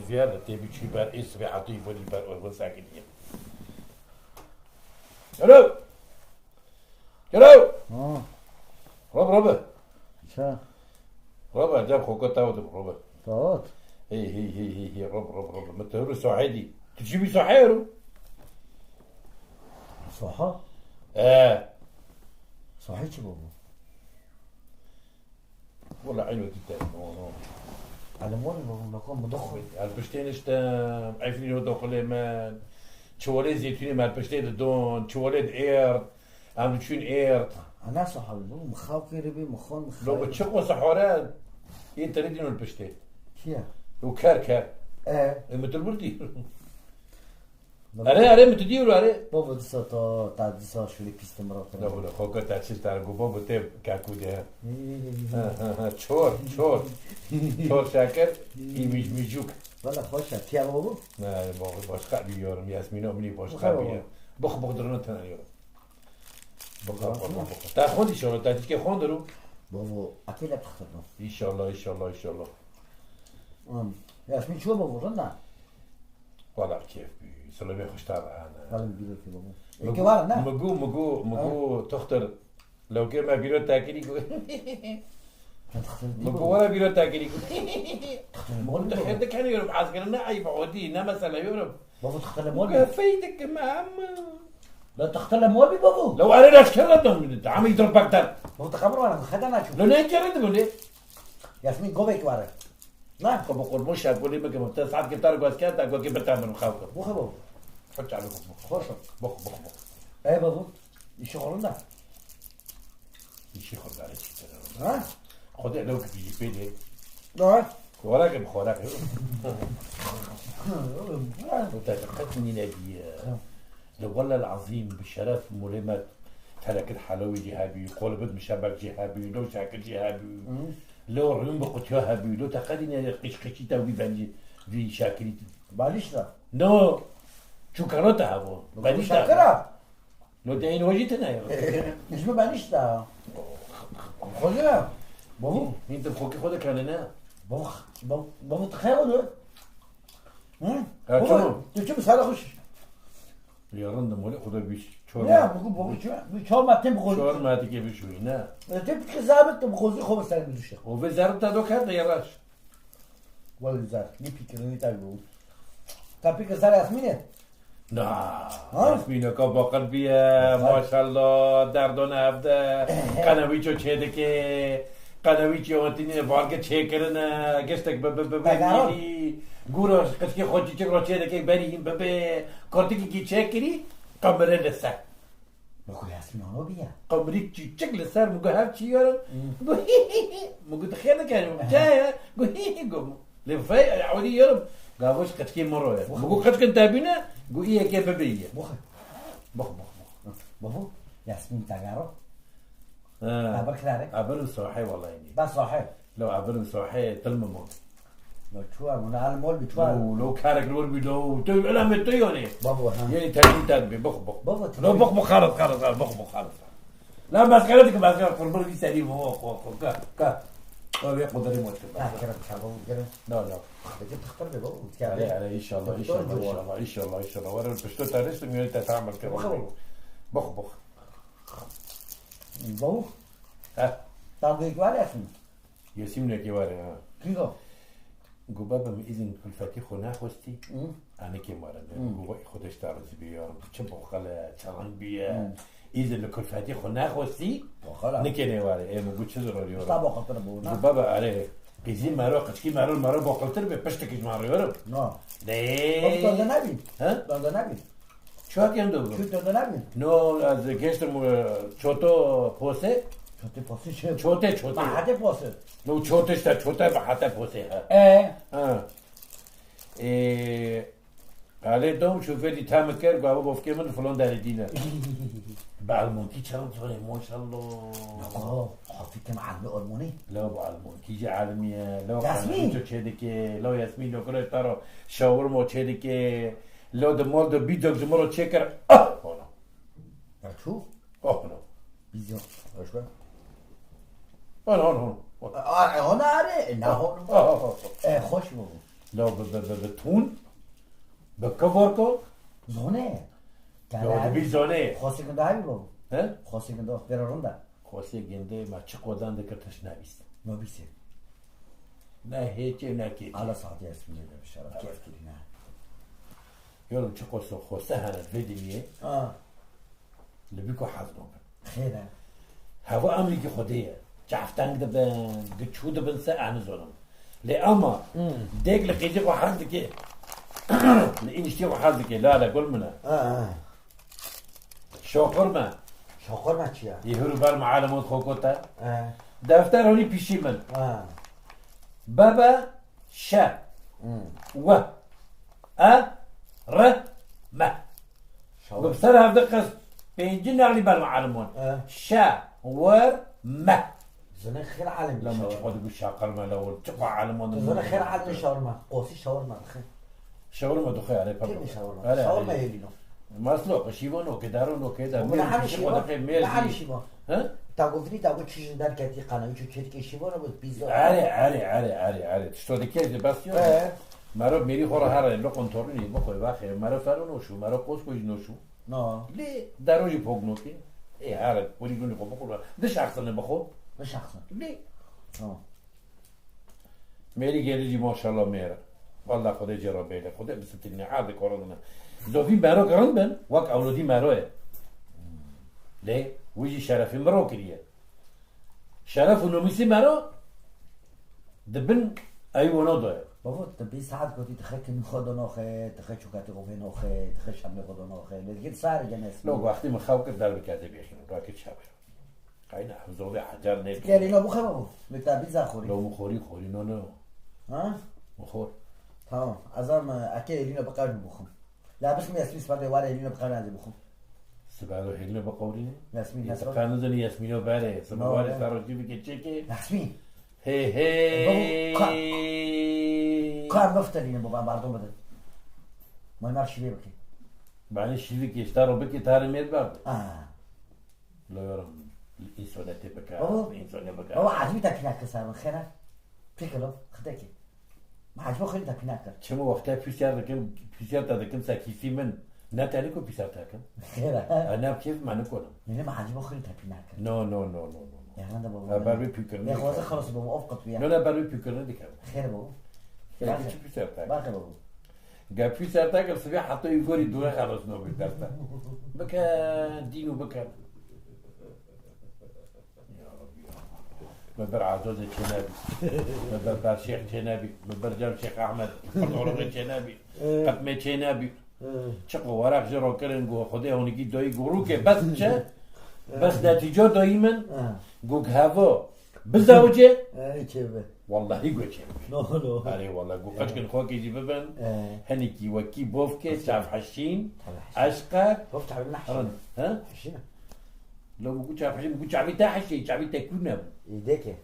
زيادة تبي شي بار اسمي عطيف ولي بار وساكن هنا. الو الو ربا شا ربا جاب خوكو تاوت ربا طاوت هي رب متهور سعيدي تجيبي سحيرو صحة صحيح شو بابا والله عينو تتاعي على مول بابا مقام مضخم البشتين اشتا عارفين هو دخل مان شوالي زيتوني مع البشتين دون شوالي اير عم تشون اير أنا صحابي بابا مخاوكي ربي مخون مخاوكي لو بتشقوا صحورات انت ردينو البشتين كيا وكار مثل بردي بابا أنا متديرو أنا بابا دسا تا دسا شو لي بيست مرات لا ولا خوكر تاعشيل تاع بابا تيب كاكو ده شور شاكر يميجوك ولا خوشة تيا بابا لا باش قاعد يورم ياسمين أمني باش قاعد بخ درنا تنا يورم بخ تاخذ إن شاء الله تاجي كي خوندرو بابا أكيد بتختارنا إن شاء الله ياسمين شو بابا رنا والله كيف سلامي خوش تابع أنا ولا بيقول في بابا كوارا نا مقو تختار لو كان ما بيرو تاكلي تختار مقو ولا بيرو تاكلي مول انت خدك يعني يورب عسكرنا عيب عودي نما سلا يورب بابا تختار مول فايدك مع لا تختار مول بابا لو انا اشكرتهم عم يضرب اكثر بابا تخبروا انا خدنا شو لو نجرد بقول ياسمين قوي كوارا لا كم بقول مش اقول لك ما ساعات كنت ارجع اسكت اقول كيف بتعمل مخاوف بو بابا حط على خوش بخ ايه بابا يشغلنا يشي خذ على شيء ها خذ لو كيجي فيني لا وراك بخوراك وتتقتني نبي لو والله العظيم بشرف ملمت تلك الحلوي جهابي قلبت مشابك جهابي لو شاكل جهابي لو ريم بقط جهابي لو تقدني قشقشي توي بنجي في شاكري معلش لا نو شو كانت هابو معلش شاكرا لو دين وجهتنا يا مش معلش لا خذها بابا انت بخوك خذ كان انا بابا تخيلوا تمام تشوف سالة خش يا رند مولي خذ بيش شور لا بقول بابا شو ما تبغون شور ما تجي بيش هنا تبكي زابط تبغون خو بس تعمل الشيخ وفي زارت دوك هذا يا راش ولا زار يبيك اللي تعملوا تبيك زار ياسمين لا ياسمين كوبا قلبي ما شاء الله دردون هفته قنويچو چدکه قنویچو انتینه بارگه چه کرنا گشتک ببینی گوراش کسی خودی چه رو چدکه بریم ببه کارتی کی چه کری کامره لسه بقول ياسمين هو بيا قمريك چیک لسر مگه هر چی یارم مگه تخیل نکنم جای گو لفای عودی یارم قابوش کتکی مروه مگه کت کن تابینه گو ایه که ببیه بخ بابا ياسمين تاجرو عبر كذا عبر صاحي والله يعني بس صاحب لو عبر صاحي تلممو لو شو انا على المول بتوال لو كارك رول بيدو تو لا متيوني بابا يعني تاني تدبي بخ بابا لو بخ خالص بخ لا بس كلامك بس قرب لي سليم هو كا ما بيقدر يموت كده بتحبوا كده لا بدك تختار بابا على ان شاء الله ورا بشتو تاريخ من انت تعمل كده بخ بابا ها تعطيك ولا اسمه يسمنا كيوارا كيلو قبابة من إذن كل فاتيخ وناخوستي أنا كمارا قبا خودش تعرض بيارم تشبه خلا تشغل بيا إذن لكل فاتيخ وناخوستي نكني وارا إيه موجود شزر اليوم طبعا خطر بونا قبابة عليه قزين مارو قشكي مارو بقلتر ببشتكش مارو يورم نعم ليه بابا ده نبي ها ده نبي شو هكذا دوبل شو ده نبي نو از گشتم چوتو پوسه छोटे पोसे छे छोटे हाथे पोसे लो छोटे sta छोटा हाथे पोसे قال دوم شوف لي تامكر قالوا بوف كمان فلان داري دينا بعلمونتي تشرب زوري ما شاء الله حطيت مع الأرموني لا بعلمونتي جي عالمية لو ياسمين تو تشدكي لو ياسمين لو كره ترى شاور مو تشدكي لو دمول دو بيدوك زمرو تشكر هنا شو هنا بيزو ايش بقى هنا هنا عارف انه خوش بابا لا بتون بكفركو زونه لا دبي زونه خاصی کنده هایی بابا ها خاصی کنده برا رونده خواسته گنده ما چه قدان دکتش نبیست نبیسی نه هیچی نه کی حالا ساعتی اسم میده بشارت کیف کردی نه یارو چه قصه خواسته هنر بدیمیه لبیکو حضنو خیره هوا امری که خودیه جفتنگ دبن گچود دبن سه انزونم لی اما دیگ لقیجی کو حض که اینشتی کو حض که لا گل منه شاکر من شاکر من چیه؟ یه هرو بر معلمات خوکوتا دفتر هونی پیشی من بابا شا و ر ما ببصر هفته قص بينجي نغلي بالمعلمون شا ور ما زنه خير عالم لما تقعد تقول شاقر ما لو تقع علمون زنه خير عالم شاورما قوسي شاورما خير شاورما دخي عليه كيف شاورما شاورما يلينو مسلوق شيبونو كدارونو كده من شيبا ميل شيبا ها تاغوفري تاغو تشين دار كاتي قانا شو تشيك شيبونو بود بيزا عاري تشتو دكيز باسيو مرا ميري خورا هر لو كنترولي بخوي واخي مرا فرونو شو مرا قوس كوج نوشو نه ليه داروجي بوغنوكي ايه هذا وليقولي بقول ده شخصا بخو ده شخصا ليه ميري جيلي ما شاء الله ميرا والله خدا جرا بيله خدا بستني عاد كورونا زوفي مرا غرندن وقت اولادي مروه ليه ويجي شرفي مرو كريه شرف ونمسي مرو دبن ايوه نضايا بابا تبي ساعات كنت تخكم خدا ناخه تخش شوكاتي قوي ناخه تخش هم خدا ناخه لكن سعر جنس لو وقتی مخاوك در بكاته بيخين راكت شابه قاينا حزوبي حجر نيل يعني لو بخه بابا بتابي زاخوري لو مخوري خوري نو ها مخور تمام ازم اكيد لينا بقاوي بخم لا بس ياسمين سباده ولا لينا بقاوي عندي بخم سبالو هيلنا بقوري ياسمين نصر كانوا ياسمينو باره سبوالي ساروجي بكيتشيكي ياسمين هي کار نفتالینه بابا مردم بده ما نرشی بکی بعدين شيفي كيشتار وبكي تاري ميت بعد اه لا يرم الانسان تبكى أوه. الانسان يبكى هو عجبی تپیناکر سرم خیره پیکلو خداکی ما عجبو خیلی تپیناکر چمو وقتا پیسیار دادکم ساکیفی من نتالی کو پیسیار تاکم خیره انا كيف ما نكون نه ما عجبو خیلی تپیناکر نو يعني هذا بابا بربي بيكر يا اخوان خلص بابا افقط وياه لا بربي بيكر ديك خير بابا كيف بيصير تاك باقي بابا قال بيصير تاك الصبيح حطوا يقولي دورة خلاص نو بالدرس بكى دينو بكى مبر عزوز الشنابي مبر شيخ شنابي مبر جاب شيخ احمد قطورغ شنابي قطمه شنابي شقو ورق جرو كرن جو خدي هونيكي دوي غروكه بس چه بس نتیجه دائما گوگ هوا بزوجه چه والله يقول شيء نو علي والله گو قش كن خوك يجي ببن هنيكي وكي بوفكي شاف حشين اشقر وقت عملنا حشين ها حشينا لو بقول شاف حشين بقول شعبي تحشي شعبي تكون يديك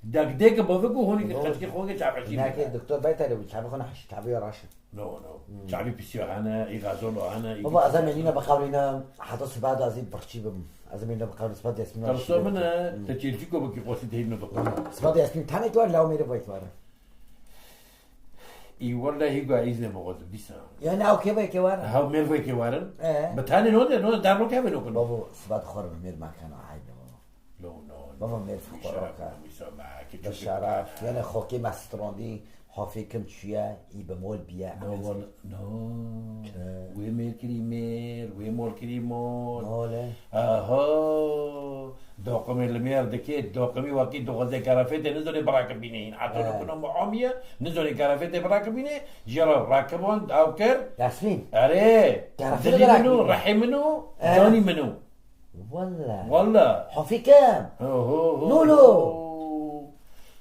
دك بوفكو هونيكي قش كن خوك شاف حشين هناك الدكتور بيتر وشعبي خنا حش شعبي راشد نو شعبي بيسيو انا يغازولو انا بابا ازمنينا بقاولنا حدث بعد ازي برشي بم ازمنينا بقاول سباد ياسمين قرصو من تشيلفيكو بكي قوسي تهينو بقى سباد ياسمين تاني تو لا ميري بيت وارا اي والله هيغو عايزني مغود بيسا يعني او كيف كي وارا هاو ميل كي وارن بتاني نو دارلو كيف نو بابا سباد خور مير ما كان عايب نو بابا مير فقراء بالشرف يعني خوكي مستراندي حافظكم چیه ای به مول بیا نو وی میر کریمیر وی مول کریمون ماله آها دوقم المير دكي دوقمي وكي دوغزي كرافيت نزل براكبينين حتى لو كنا معامية نزل كرافيت براكبينين جرى راكبون او كر ياسمين عليه كرافيت منو رحي منو جاني منو والله حافي كام نولو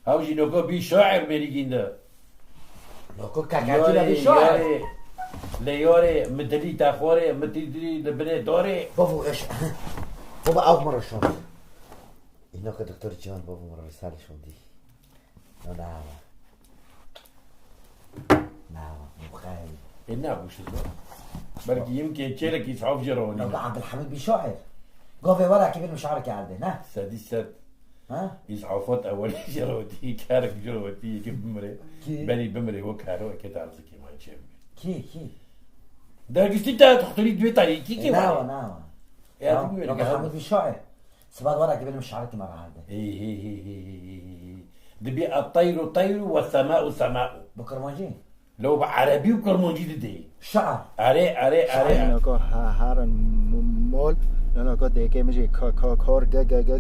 هاوجي نوكو بي شاعر ميريجين ده نوكو كاكاتينا بي شاعر ليوري مدلي تاخوري مدلي لبني دوري بابو ايش بابا اول مرة شون هناك دكتور جان بابا مرة رسالة شون دي نعم مخيل نعم وش بركي يمكن تشيلك يصعب جروني عبد الحميد بي شاعر قوفي ورا كبير مش عارك يا عبد ها سادسات ها إسعافات أولية جروتي كارك جروتي كيف بمري كي؟ بني بمري وكارو كده عرضك ما يشم كي ده قلت انت تختاري دوي طريقي كي ناوى يا تقول لك حمد بالشعر سباد ورا قبل مش شعرتي مرة هذا ايه دبي الطير طير والسماء سماء بكرمانجي لو بعربي وكرمونجي دي شعر اره اینا که هر مول اینا که دیگه میشه کار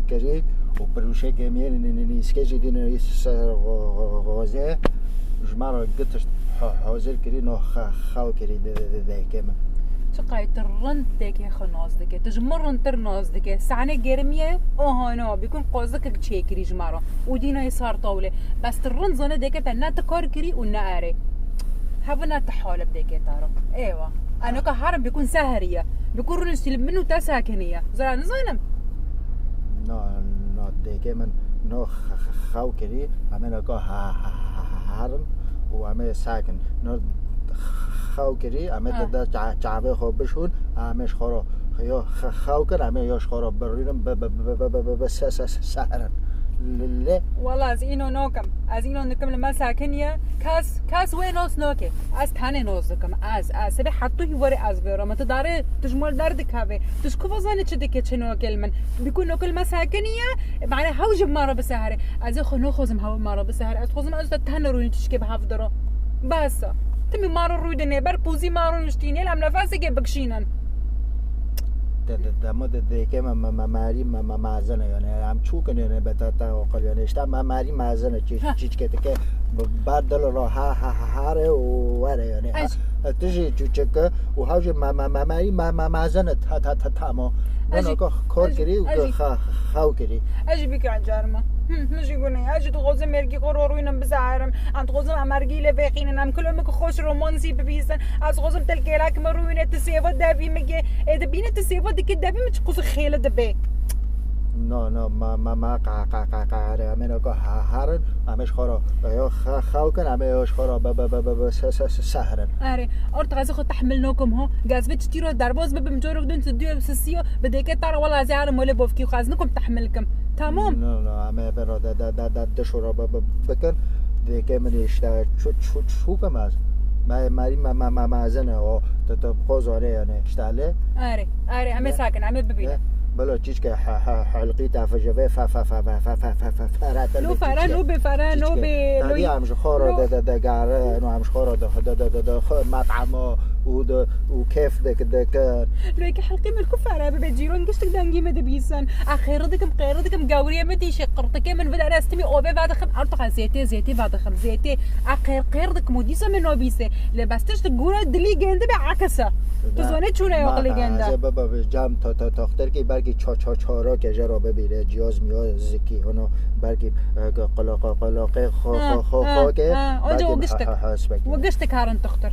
گری و پروشه که میره نیسکه جدی نیست غازه جمعه قطش حاضر کری نه خاو کری دیگه من شقاي ترن تاكي خناز دكي تجمرن ترناز دكي سعنة جرمية هانا بيكون قازك تشيكري جمارة ودينا يصار طاولة بس ترن زنا دكي تنا تكار كري ونعري هبنا تحالب دكي تارو ايوه انا كهرم بيكون سهرية بيكون رنستي منه تساكنية زرا نزانم نه دیگه من نه خاو کری همه که هرن و همه ساکن نه خاو کری همه در جعبه خواب بشون همه خورا یا خاو کن همه یاش خورا برینم به سهرن له والله از اینو ناکم از اینو نکم لما ساکنیه کاس ویناس ناکه از تنه نازکم از سبه حتی هیواری از بیارم تا داره تجمال درد کاوه تشکو وزانه چه دکه چه ناکل من بیکون ناکل ما ساکنیه معنی هاوج مارا بسهره از خو خوزم هاو مارا بسهره از خوزم از تنه روی تشکه به هفت داره بس تمی مارا روی دنه بر پوزی مارا نشتینه لم نفسه که بکشینن دما دیگه ماری معزنه یعنی هم چوکن یعنی به تا اقل یعنی اشتا ماری معزنه چیز که بعد دل را هره و وره یعنی تجی چوچکه و هاوج ماری معزنه تمام انا کار کری و خاو کری اجي بك على الجارمه مش يقولني اجي تغوزم مرقي قروروينم بزعرم عند غوزم امرقي لفيقين نم كلهم خوش رومانسي ببيسن از غوزم تلقيلاك مروينه تسيفو دابي مگه دبينه تسيفو دك دابي مش قوس خيله دبي نه ما قاره همه که هرن همش خورا یا خاو کن همه یاش خورا سهرن اره ارت غازي خد تحملناكم ها غاز بتشتيرو درباز بمجورو بدون تديو سسيو بدك ترى والله زعر مول بوفكي خازنكم تحملكم تمام نه همه برا دشورا بکن دیگه من اشتا چو کم از ماری معزنه و تا قوزاره یعنی اشتاله اره همه ساكن همه ببینه بلا چیز که حلقی تفجوه فرات لو فرانو بفرانو دادی همش خورا دگاره نو همش خورا مطعم و کیف دکن لوی که حلقی ملکو فرا بجیرون گشتک دنگی مده بیسن اخیردکم گاوریه مدی شقرتک من بدا راستمی اوبه بعد خم ارتق زيتي بعد خم زيتي اخیردک مودیسه من بیسه لبستش تگورا دلی گنده به عکسه تزونه چونه عقلی گنده بابا جام تا تختر کی بلکه چارا که جرا ببیره جیاز میاز کی اونو بلکه قلاقه خو که اونجا وقشتك هارن تختر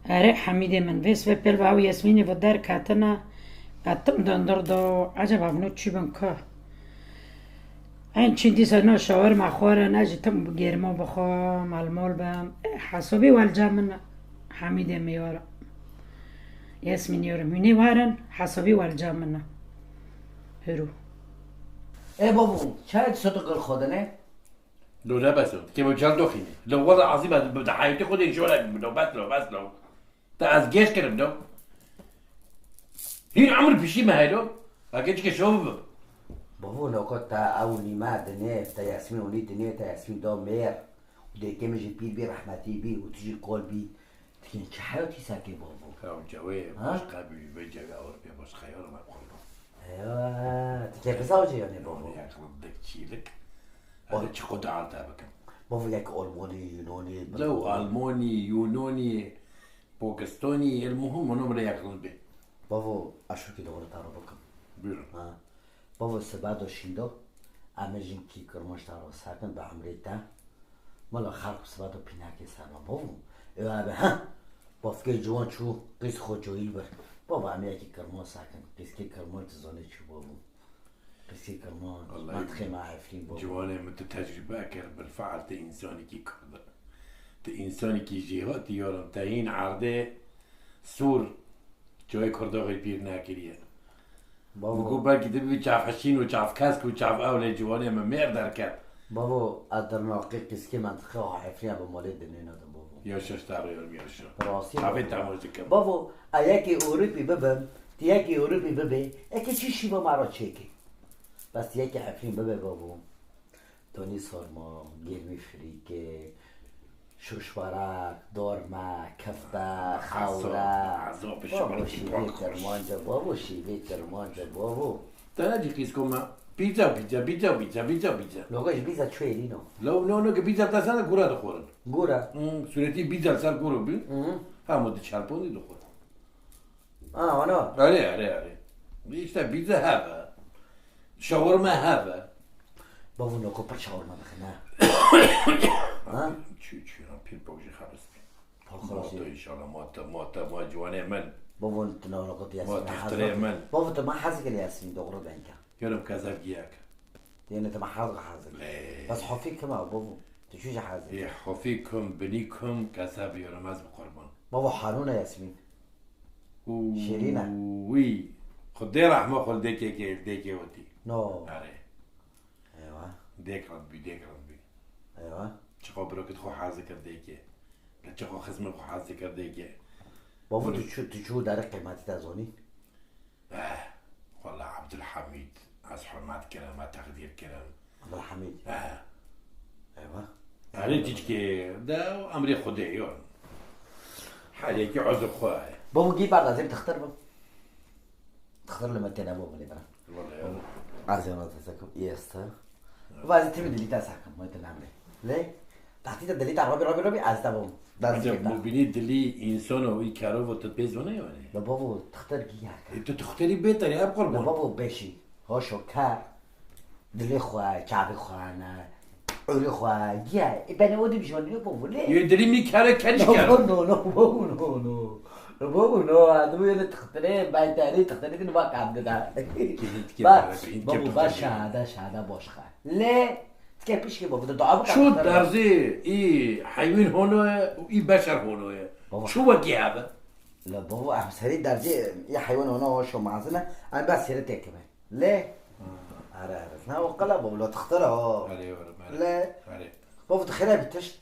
اره حمیده من ویس و پل باو یاسمینی و در کاتنا اتم دندر دو عجب افنو چی بن که این چندی سنو شاور مخواره نجی تم گرما بخوا مالمال بم حسابی والجامن حمیده میاره یاسمین یارم منی وارن حسابی والجامن هرو ای بابو چرا صدق خودنه لو لا بس كيف جال دوخيني لو والله العظيم بدي حياتي خذي شغلك لو بس لو تا از جيش كرم لو هي عمر بشي ما هيلو اكيد كشوف بابو لو كنت اولي ما دنيا تا ياسمين ولي دنيا تا ياسمين دو مير ودي كم يجي بي رحمتي بي وتجي قول بي تكين حياتي ساكي بابو كاو جوي مش قابل بيجي اور بي مش خيار ما بقولو ايوه كيف زوجي يعني بابو يا اخي بدك تشيلك هذا شي قطع على تابك بابو ياك ألماني يوناني لو ألماني يوناني باكستاني المهم نمر ياكل به بابو اشو كده ولا تعرف بكم بيرن بابو سبادو شيندو امجين كي كرمش تعرف ساكن بعمريتا مالا خلق سبادو بيناكي سانا بابو ايوه ها بافكي جوان شو قيس خوجو يلبر بابا امريكي كرمش ساكن قيس كي كرمش تزوني شو بابو بسي كرمان ما تخيم عارفين بابا جواني مت تجربة كر بالفعل تإنساني كي كرد تإنساني كي جهات يارم تهين عرضه سور جای کرده غیر پیر نکریه بگو بلکه دبی چاف حشین و چاف کسک و چاف اول جوانی ما میر در کرد بابا از در ناقی قسکی منطقه ها حفریه به مالی دنیا ندم بابا یا شش تاریخ یا شش راستی چافی تماش کم بابا یکی اروپی ببم یکی اروپی ببه یکی چیشی با مرا چکی بس یکی حفرین ببه بابا دانی سارما گرمی فریکه شوشبرک دارمه کفته خوره بابا شیوه کرمانجا بابا شیوه کرمانجا بابا تا نجی قیس کن پیزا لوگاش بیزا چویرینو لو که پیزا تاسن گورا دخورن گوره صورتی پیزا سر گورو بی همو چالپونی دخورن آنو آره بیشتر پیزا هوا شاورما هوا بابا نکو پر شاورما بخنه چی پیر بوجی خلاص خلاصی ان شاء الله ما جوانه من بابا انت نکو ما تختري من بابا انت ما حازق الياسمين دغرو بنكا يوم كذاب جياك لان انت ما حازق بس حفيك كما بابا تشوش حازق ايه حفيكم بنيكم كذاب يوم ماز بقربان بابا حانونا ياسمين شيرينا وي خدي رحمه خل ديكي ودي نو اري ايوه ديك ربي ايوه چقو بروكت خو حازق ديكي چقو خزم خو حازق ديكي بابا تشو داره قيمتي تازوني والله عبد الحميد از حرمات كلام ما تقدير كلام عبد الحميد ايوه علي تيجي ده امري خديون حالك عذر خواه بابا جيب بعد لازم تختار بابا تختار لما تنا بابا اللي برا والله عايزين نتسكب يستا وبعد تبي دليل تسكب ما تنعمل ليه تحتي الدليل على ربي عايز تبغى عجب مبينيد اللي انسان ويكارو وتتبيزونه يعني لا بابا تختار جياك انت تختاري بيتر يا بقربان لا بابا باشي هو شوكار دلي خوا شعبي خوانا عوري خوا جيا بني ودي بيجوني بابا ليه يدري مي كاره كانش كاره نو بابا نو هذا اللي تختاري باي تاني تختاري دي ما قاعد ده بابا باش شهاده باش خا ليه كيفش كي بابا دعاء شو درزي اي حيوان هنا واي بشر هنا شو وكي هذا لا بابا احسري درجه يا حيوان هنا شو معزنا انا بس سيرتك كمان ليه عرفت ها وقلا بابا لو تختارها لا بابا تخيلها بتشت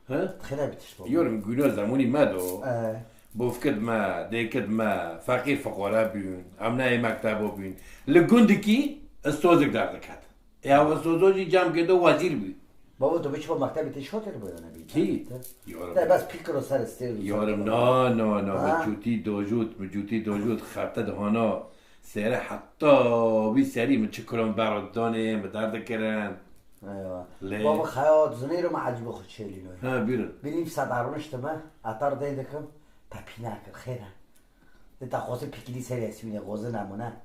ها تخيلها بتشت بابا يورم قولوا زماني مادو بوفكد ما ديكد ما فقير فقراء بيون امنا مكتبو بيون لگوندكي استوزك دردك هات يا وسوزوجي جام كده وزير بي بابا تو بيش با مكتب تي شاطر بود انا بي كي ده بس بيكرو سر استيل يورم نا مجوتي دوجود خطه دهانا سر حتى بي سري متشكرون باردانه بدرد كرن ايوه بابا خياط زنيرو ما عجبه خد شيلينو ها بيرن بيني صدارونش تمام اتار ديدكم تابيناك الخير انت خواسه بيكلي سر اسمين غوزه نمونه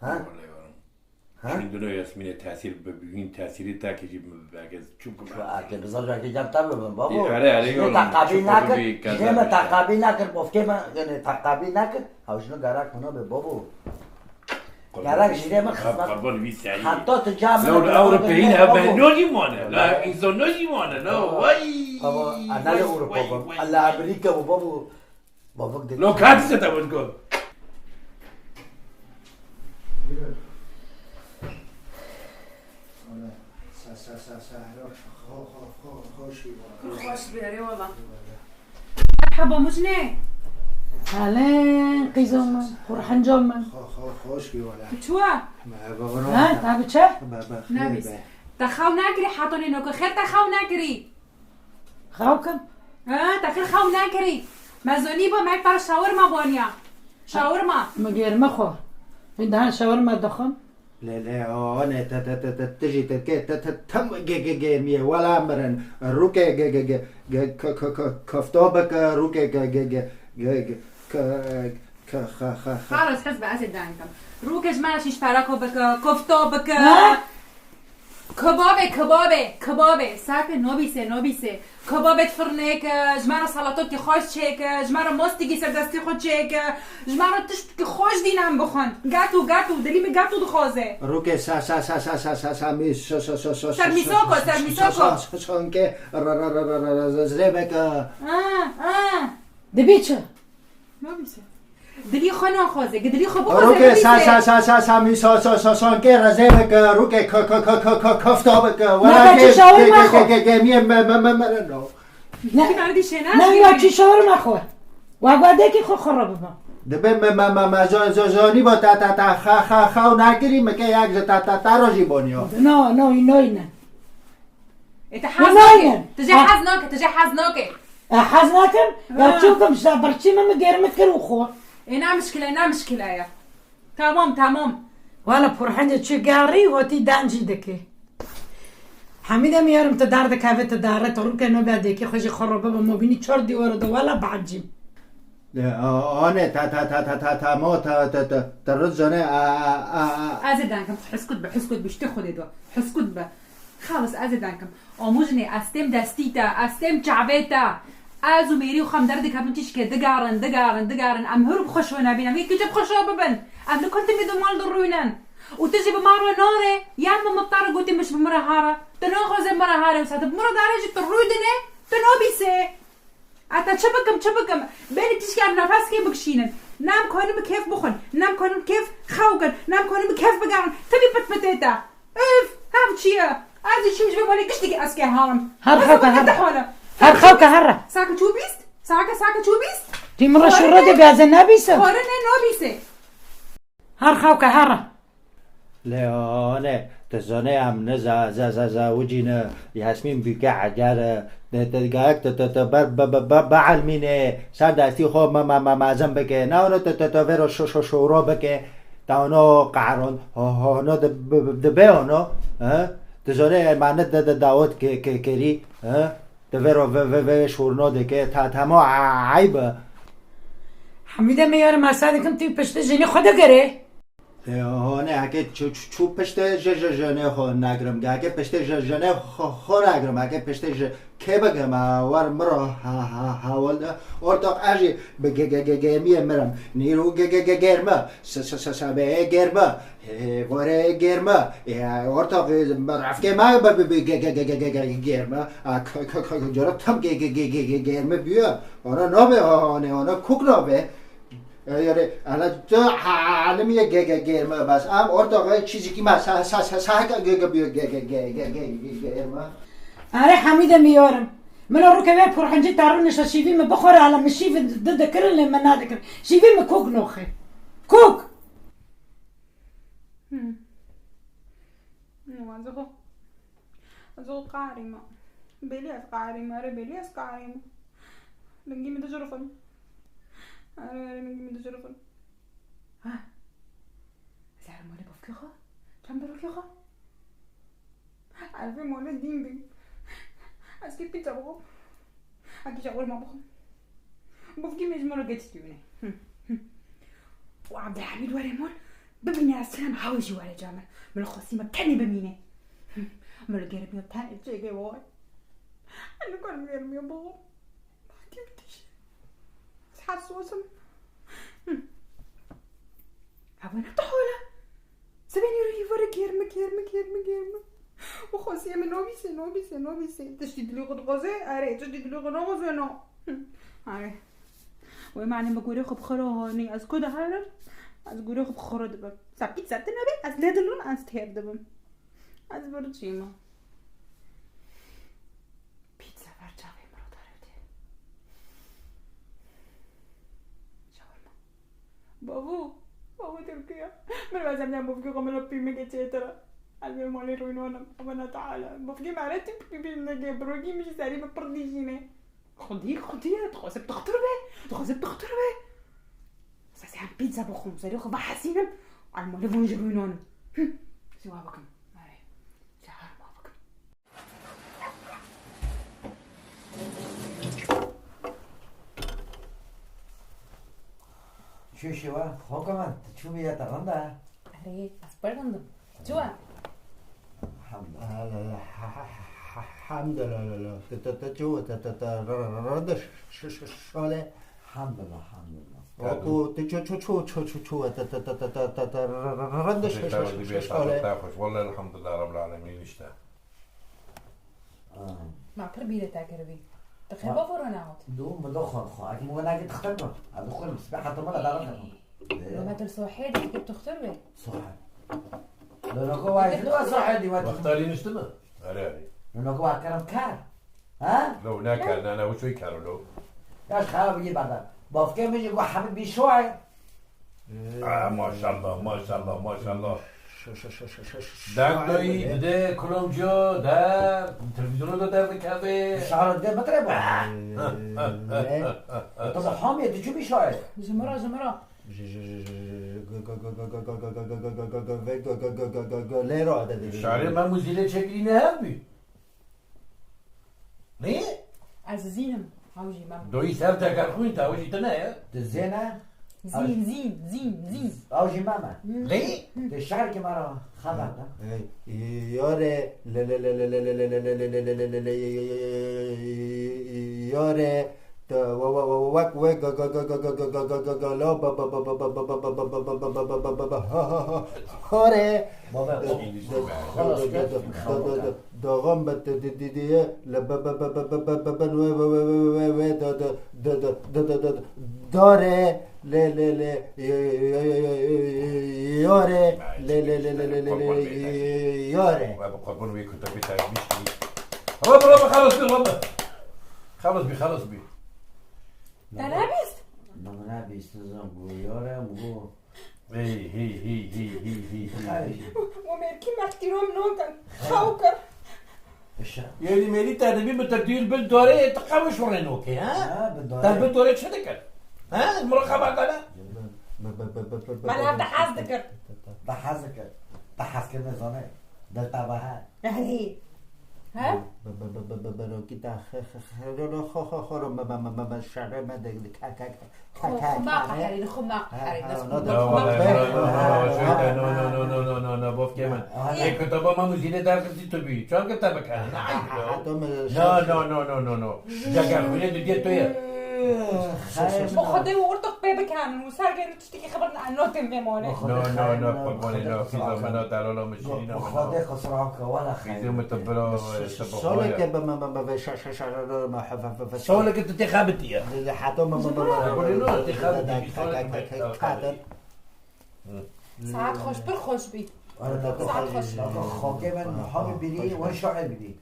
ها شندونو ياسمين تاثير ببين تاثيري تاكي جيب باگز چونكم اگه بزرگ اگه جام تام بابا آره تقابل نکن شما تقابل نکن بافکه من یعنی تقابل نکن هاوشنو گرک منو به بابا گرک جیره من خدمت حتی تو جام لو الاوروبيين هبه نوجي مونه لا انسان نوجي مونه لا واي بابا انا الاوروبا بابا الامريكا بابا بابا لو كانت ستقول خوش بیاری والله مرحبا مجنه هلين قيزوما ورحنجوما خوش بی والا چوا ها تابي چه نبیس تخاو نکری حاطونی نکو خیر تخاو نکری خاوكم تخیر خاو نکری مزونی با مک برای شاورما بانیا شاورما مغير مخو عندها شاورما دخن لا انا تجي تم جيميه ولا امرن روكي كفتوبك روكي خلاص حسب اسد دانكم روكش ماشي فراكو بك كفتو بك كبابه ساكن نوبيسه كبابت فرنيك جمارة سلطات خوش چيك جمارة ماستيگي سردستی خود چيك جمارة تشت که خوش دینم بخون گاتو دلیم گاتو دخوازه روكي سرمیساکو شونكي زريبك دبي چه نوبيسه دلی خو نخوازه دلی خو بخوازه روکه سا می سان که رزه که روکه کفتاب که ولی که می مرنو نه یا چی شاور مخور و گاده که خو خراب با دبه زانی با تا خاو نگیریم که یک تا روزی بونیو نه انت حزناك تجي حزناك حزناكم يا تشوفكم برشي ما مقيرمك الوخو انا مشكله يا تمام ولا فرحانه چی گاری هوتی دانجی دکی حمیده میارم تا درد کافه تا داره تو رو که نو بده که خوش خرابه با مبینی 4 دیوار دو ولا بعجیم آنه تا ما تا رزانه ازدانكم حسكت بشتي خودي دو حسكت به خلاص ازدانكم آموزني استم دستيتا استم جعبيتا ازو ميري وخم درد كابن تشكي دقارن ام هرب خشوه نبينا ميك جب خشوه ببن ام كنت ميدو مال دروينن وتجي بمارو نوري يا ما مطار قلتي مش بمرة هارة تناخذ مرة هارة وسات بمرة دارجة ترويدني تنوبيسي اتا چبکم بینی تیش که نفس که بکشینن نام کنیم کیف بخون نام کنیم کیف خوگن نام کنیم کیف بگارن تبی پت اف هم چیه از چیش به مالی کشتی که اسکه هارم هر خوکه هر ساکه چو بیست ساکه چو بیست تی مرا شورده بیازه نبیسه خورنه نبیسه هر خوکه هر لیانه تزانه هم نزا وجینه یاسمین بیگه عجاره تدقاك بعلمينه صار دستي خو ما معزم بك ناونو تتفيرو شورو بك تاونو قعرون هونو دبيونو ها تزوري معنات داوت كري ها تفيرو شورنو دك تمام عيب حميده ميار ما صادقم تي پشت جني خدا گره هونه اگه چو پشت جنه خو نگرم اگه پشت جنه خو نگرم اگه پشت که بگم وار مرا حوال ارتاق اجی بگرمی مرم نیرو گرمه سبه گرمه واره گرمه ارتاق رفته ما گرمه جرا تم گرمه بیا آنا نابه آنا کوک نابه یاره الان تو عالمیه گرمه بس ام ارتاق چیزی که ما ساک بیا گرمه آره حمیده میارم من رو که به پرخنجی تارونش شیوی می بخوره على مشیف ضد کرل من نادکر شیوی می کوک نوخه کوک ازو قارمه بلی از قارمه لنگی می تجرفن آره لنگی می تجرفن ها زهر مالی بفکی خوا چند بروکی خوا عارفه مالی دیم بیم از که پیتزا بخوام اگه شاورما بخوام بفکی مجموعه گتیونه و عبدالحمید ورمون ببینه اصلا هاوشی وره جامل ملو خواستی مکنی ببینه ملو گرمیو تنه چگه وای انا کنم گرمیو بخوام باقی بتشه حسوسم هوا نتحوله سبینی روی وره گرمه و خواستی همه نوبیسه تشتی دلی خود غازه آره تشتی دلی خود نغازه نه آره و معنی بگوره خب خراهانی از کده هرم از گوره خب خورا دبم سبکیت زده نبه از لدلون از تیر دبم از برو چیما پیتزا برچاوه مرا داره ده شاورما بابو ترکیه من بازم نیم بفگی قملا پیمه که چه ترا البته مالی روینانم اما تعالی بفگی معرفتی ببین نگه بروگی میشه سری بپردیشینه خودی تخواسب تخطر به اساسی هم پیتزا بخورم سری خب حسینم المالی وانج روینانم سوا بکن آره شهر ما بکن شو شوا خوکمان چو بیا ترنده آره از بردندم چوا الحمدلله رد شاله الحمدلله اكو شو رد شاله والله الحمد لله رب العالمين اشتاق ما تربيله تاكربي تخيل بفر نعود دو مدخل خو اكيد مو ناقي تختبر ادخل بس حتى ما دارنا لما تلسو حيدي كيف تختار به صح لو نكو واحد لو صح دي وقت واختارين اشتما علي لو نكو واحد كلام كار ها لو ناكل انا وشو يكارو لو يا خراب يجي بعد بافكر ميجي يقول حبيبي شوي ما شاء الله ما شاء الله ما شاء الله در دایی ده کلمجا در تلویزیون رو در دکبه شعر ده ما ترى طب حامي انت شو بيشوي جمرة شعری من موزیله چکلی نه هم بی نه؟ عزيزينم هاوجي ماما دوی سر تکر خوین تا هاوجی تا نه؟ الزينة زين اوجي ماما نه؟ الشعر كما خضع یاره یاره وک وک هاره داغم بت دیدیه داره یاره یاره قربون وی کتابی تایید میشی رب خلاص بی تلابست نمنا بيستزم بويارة مو هی ومركي مع احترام نوكن خوكر یعنی میری تدبیر به تبدیل بل داره تقامش ورنو که ها تبدیل داره چه دکر ها مراقبه کنه ملعب تحاز ذكر تحسك نظامه ده تبعها يعني ها kita نه باف که من یک کتابا ما موزیله در کسی تو بی چون کتاب کنه نه جگر خونه دیگه تویه وخدي وورطق بيبك كامل وسارقين تشتكي خبرنا عن نوتن بمونه نه قربانی نه فیزا منا تلالا مشینا خدي خسرانك ولا فیزا خير متبلا سالك سالك انت تخابتيه حتى ساعات خوش برخوش بي ساعات خوش خاكي من حامي بيدي وين شاعر بيدي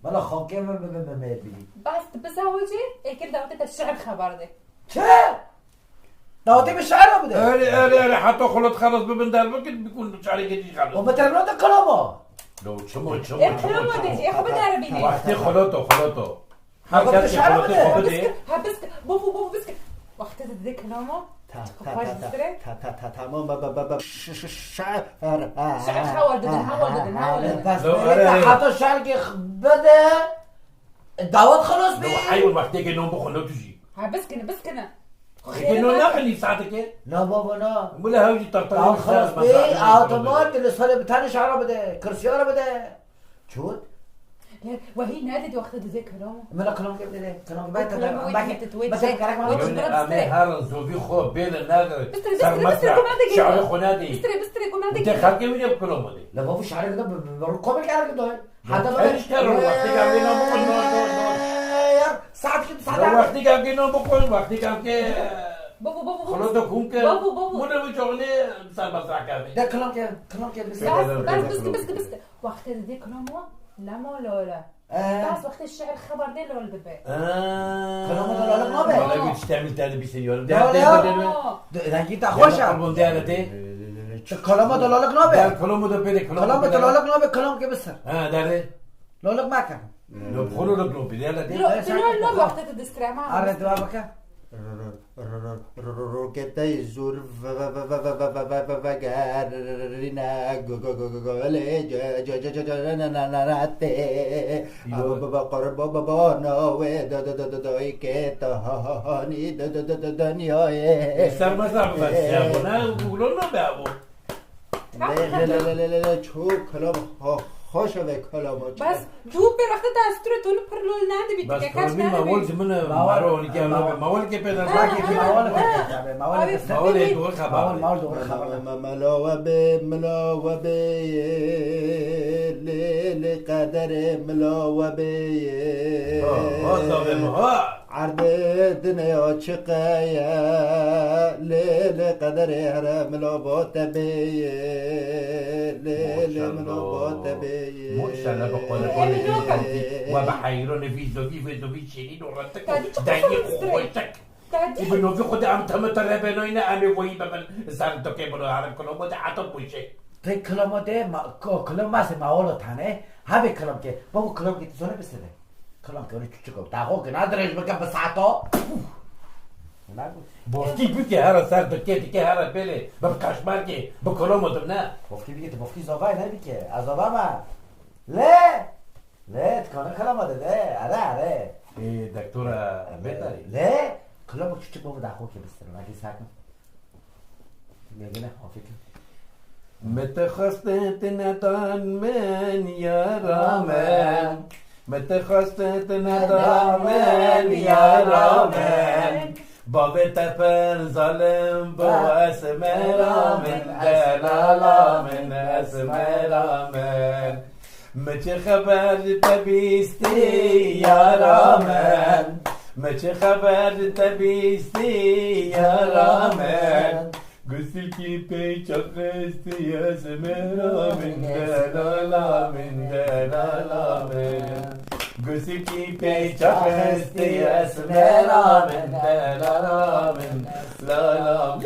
مالا خاكي من مميت بيدي بس بزوجي اكل دوتي الشعر خبر ده چه؟ داوتي بالشعر بده اله حتى خلط خلص ببن در وقت بيكون شعري جديد خلص وبترنو ده كلامه لو چمو ايه كلامه ده ايه خبر عربي وقتی خلطو هر کسی خلطو بده بس بابو بس وقت ده كلامه تمام شعر حاول ددن بس حتى شعر که بده دعوت خلاص لو بيه حيوان وقتی که نوم بخلط توجي بس كنا انه نقلي ساعتك لا بابا لا ولا هاوجي طرطر دعوت خلاص بيه اوتومات الاسفل بتاني شعره بده كرسياره بده شوت وهي نادت وقت ده كلامه ملا كلام كيف ده كلام بيت بس هارن زوفي خو بين الناس شعر خنادي بستري كوماندي انت خلقي وين بكلام دي لا بابا شعرك ده بركوبك كده ده حتى ما اشتغل وقتي قاعدين ساعات كده لو ساعات وقتي قاعدين بقول وقتي قاعدين بابو خلطو كون كه بابو مو بيجوني مثال بس كده ده كلام كده بس وقت ده كلامه لا لا بس وقت الشعر خبر ده لول ببي كلام ده لا ما به ولا قلت تعمل تاني بسيارة ده انت خوشا قربون دارته كلام ده لا ما ده به كلامه ده بده كلام ده لا ما به كلام كده بس داره لا ما كان لو بخلو لو بلو بده لا لا وقت الدسترامة عرفت بابك روکتای زور وگرینا گله جانته بابا قرب بابا نوه دای که تهانی دنیای سر مثلا بس نه بقولون نه بابو لا چو کلام خوش و کلامو بس دو به وقت دستور طول پرلول نده بیتی بس که کش کلمی موال نده زمن مارونی که موال که پیدا راکی که موال موال دور خبر موال دور خبر ملاوبه لیل قدر ملاوبه عرض دنیا چقایا لیل قدر هر ملاوات بیه لیل ملاوات بیه ماشاءالله بقول وبحيرون في زوجي شيرين ورتك دنيا خوتك ابنو في خد ام تمتر بيننا امي وي بمن زارتو كي برو عرب كلو مد عطو بوشي ته کلام ده کلام ماست موال تنه همه کلام که بابا کلام که تزونه بسته کلام که اون چیکو داغو که ندارش بگم به ساعتا نگو بوفتي بك هرا صار دكيتي كي هرا بيلي بكاشمار كي بكلومو دمنا بافتی بگه بافتی زاوای نبی که از ما لا تكون كلام ده اره ايه دكتوره بيتري لا كلام كيف بابا داخل كي بس ما كي ساكن ميغنا افيك متخصت ندان من يا رامن متخصت ندان من يا رامن بابا تفر ظلم بو اسمرا من دلالا من اسمرا من مچه خبر تبیستی یارامن مچه خبر تبیستی یارامن گسل کی پیچ خستی اسمرا من دلالا من دلالا من گسل کی پیچ خستی اسمرا من دلالا من لالا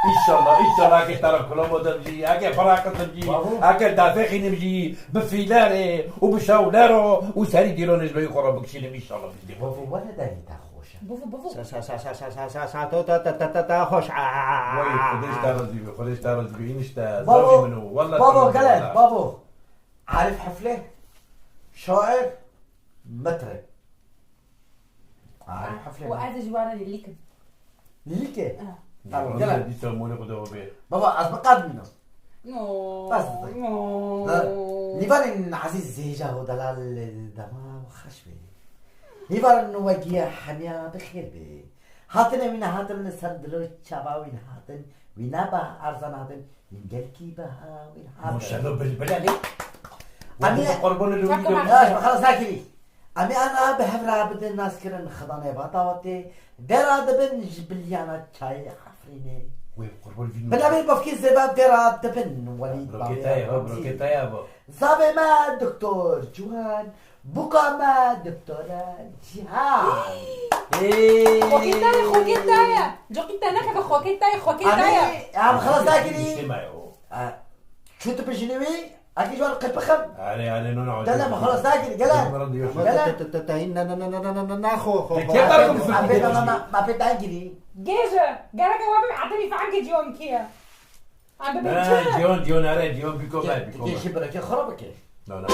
إنشالله أكيد ترى كلامه دمجي أكيد براكة دمجي أكيد دافعي نمجي بفيلاره وبشاولاره وساري ديرونش بيو خراب بكشيلم إن شاء الله بدي بابا ولا داري تخوشه تا خوش خدش تارز بي إنشتا بابا زاوي منو والله بابا قلت بابا عارف حفلة شاعر مطرب عارف حفلة وقاعدة جوانا لليكن ليكي قلت دي سموني قدوه بيه بابا از بقاد منه بس نو ليفان عزيز زيجا ودلال دما وخشبه ليفان وجيه حميا بخير به هاتن من هاتن سردلو چابا وين هاتن وينا با ارزان هاتن ينجلكي بها وين هاتن ما شاء الله بالبلالي أمي قربون اللي لا خلاص ذاكري أمي أنا بحفرة بدي الناس كرن خضانة باطاوتي درا دبن جبليانا شاي حفريني قربون فيلم بالله بفكي زباب درا دبن وليد بروكيتا يابا زابي ما دكتور جوان بوكا ما دكتورة جيهان خوكيتايا جوكيتانا كيف خوكيتايا أمي خلاص ذاكري شو تبجنوي أكيد جوان قلب بخم علي نونو دلما خلاص ذاكري ناخو ما بتاعي جيجا جارك وابم عطني فعنك جيون كيا عم ببيتشا جيون علي جيون بيكو باي كيف شبرك خربك لا